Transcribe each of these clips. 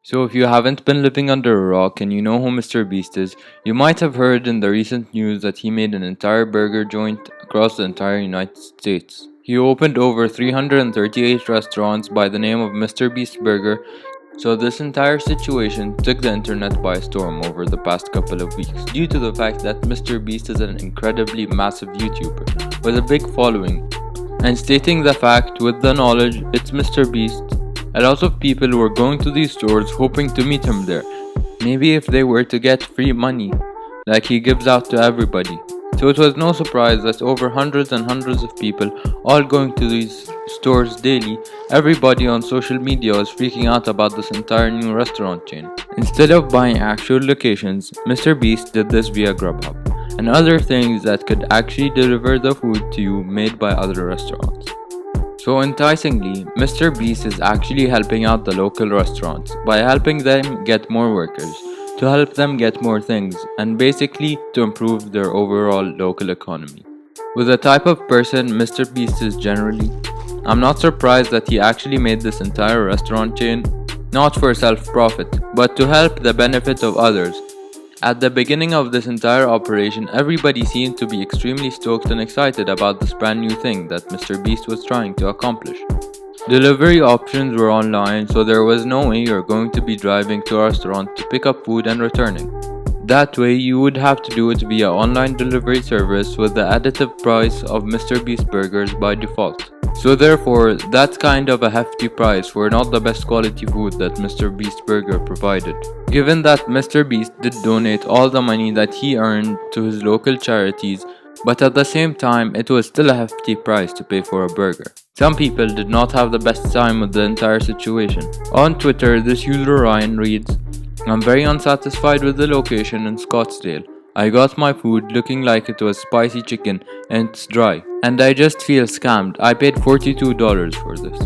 So if you haven't been living under a rock and you know who MrBeast is, you might have heard in the recent news that he made an entire burger joint across the entire United States. He opened over 338 restaurants by the name of MrBeast Burger, so this entire situation took the internet by storm over the past couple of weeks due to the fact that MrBeast is an incredibly massive YouTuber with a big following, and stating the fact with the knowledge it's MrBeast. A lot of people were going to these stores hoping to meet him there, maybe if they were to get free money, like he gives out to everybody. So it was no surprise that over hundreds and hundreds of people all going to these stores daily, everybody on social media was freaking out about this entire new restaurant chain. Instead of buying actual locations, MrBeast did this via Grubhub and other things that could actually deliver the food to you made by other restaurants. So enticingly, MrBeast is actually helping out the local restaurants by helping them get more workers, to help them get more things, and basically to improve their overall local economy. With the type of person MrBeast is generally, I'm not surprised that he actually made this entire restaurant chain not for self-profit, but to help the benefit of others. At the beginning of this entire operation, everybody seemed to be extremely stoked and excited about this brand new thing that MrBeast was trying to accomplish. Delivery options were online, so there was no way you're going to be driving to a restaurant to pick up food and returning. That way, you would have to do it via online delivery service with the additive price of MrBeast burgers by default. So therefore, that's kind of a hefty price for not the best quality food that MrBeast Burger provided. Given that MrBeast did donate all the money that he earned to his local charities, but at the same time, it was still a hefty price to pay for a burger. Some people did not have the best time with the entire situation. On Twitter, this user Ryan reads, "I'm very unsatisfied with the location in Scottsdale. I got my food looking like it was spicy chicken and it's dry. And I just feel scammed. I paid $42 for this."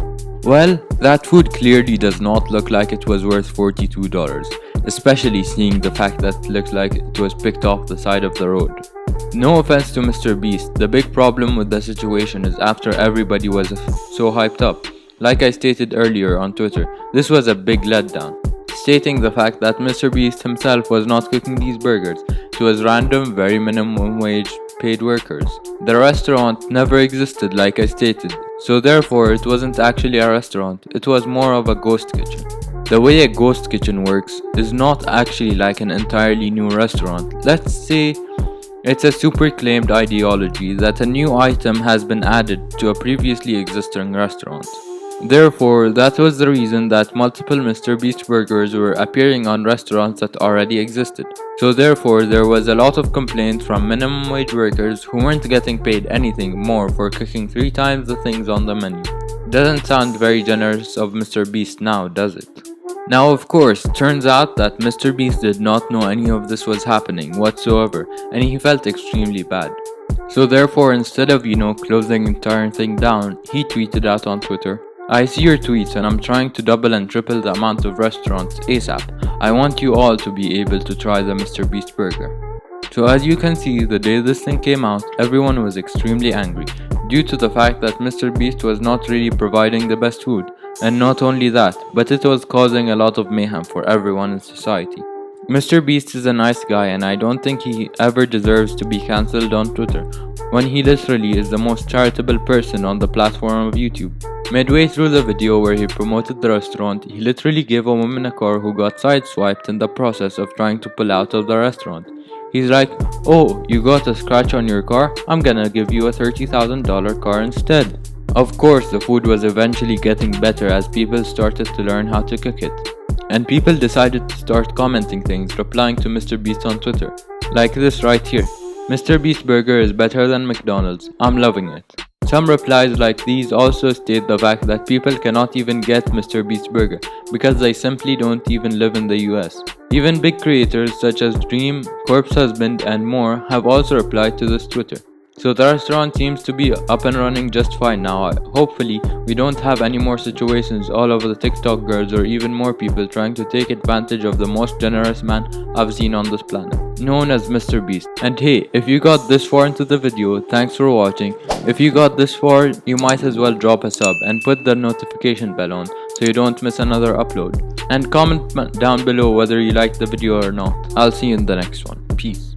Well, that food clearly does not look like it was worth $42, especially seeing the fact that it looks like it was picked off the side of the road. No offense to MrBeast, the big problem with the situation is after everybody was so hyped up. Like I stated earlier on Twitter, this was a big letdown. Stating the fact that MrBeast himself was not cooking these burgers, it was random, very minimum wage paid workers. The restaurant never existed like I stated, so therefore it wasn't actually a restaurant, it was more of a ghost kitchen. The way a ghost kitchen works is not actually like an entirely new restaurant. Let's say it's a super claimed ideology that a new item has been added to a previously existing restaurant. Therefore, that was the reason that multiple MrBeast burgers were appearing on restaurants that already existed. So therefore, there was a lot of complaints from minimum wage workers who weren't getting paid anything more for cooking 3 times the things on the menu. Doesn't sound very generous of MrBeast now, does it? Now of course, turns out that MrBeast did not know any of this was happening whatsoever, and he felt extremely bad. So therefore, instead of closing the entire thing down, he tweeted out on Twitter, "I see your tweets and I'm trying to double and triple the amount of restaurants ASAP. I want you all to be able to try the MrBeast burger." So as you can see, the day this thing came out, everyone was extremely angry due to the fact that MrBeast was not really providing the best food. And not only that, but it was causing a lot of mayhem for everyone in society. MrBeast is a nice guy and I don't think he ever deserves to be cancelled on Twitter, when he literally is the most charitable person on the platform of YouTube. Midway through the video where he promoted the restaurant, he literally gave a woman a car who got sideswiped in the process of trying to pull out of the restaurant. He's like, "Oh, you got a scratch on your car? I'm gonna give you a $30,000 car instead." Of course, the food was eventually getting better as people started to learn how to cook it. And people decided to start commenting things, replying to MrBeast on Twitter. Like this right here. "MrBeast burger is better than McDonald's. I'm loving it." Some replies like these also state the fact that people cannot even get MrBeast burger because they simply don't even live in the US. Even big creators such as Dream, Corpse Husband and more have also replied to this Twitter. So the restaurant seems to be up and running just fine now. Hopefully, we don't have any more situations all over the TikTok girls or even more people trying to take advantage of the most generous man I've seen on this planet, known as MrBeast. And hey, if you got this far into the video, thanks for watching. If you got this far, you might as well drop a sub and put the notification bell on so you don't miss another upload. And comment down below whether you liked the video or not. I'll see you in the next one. Peace.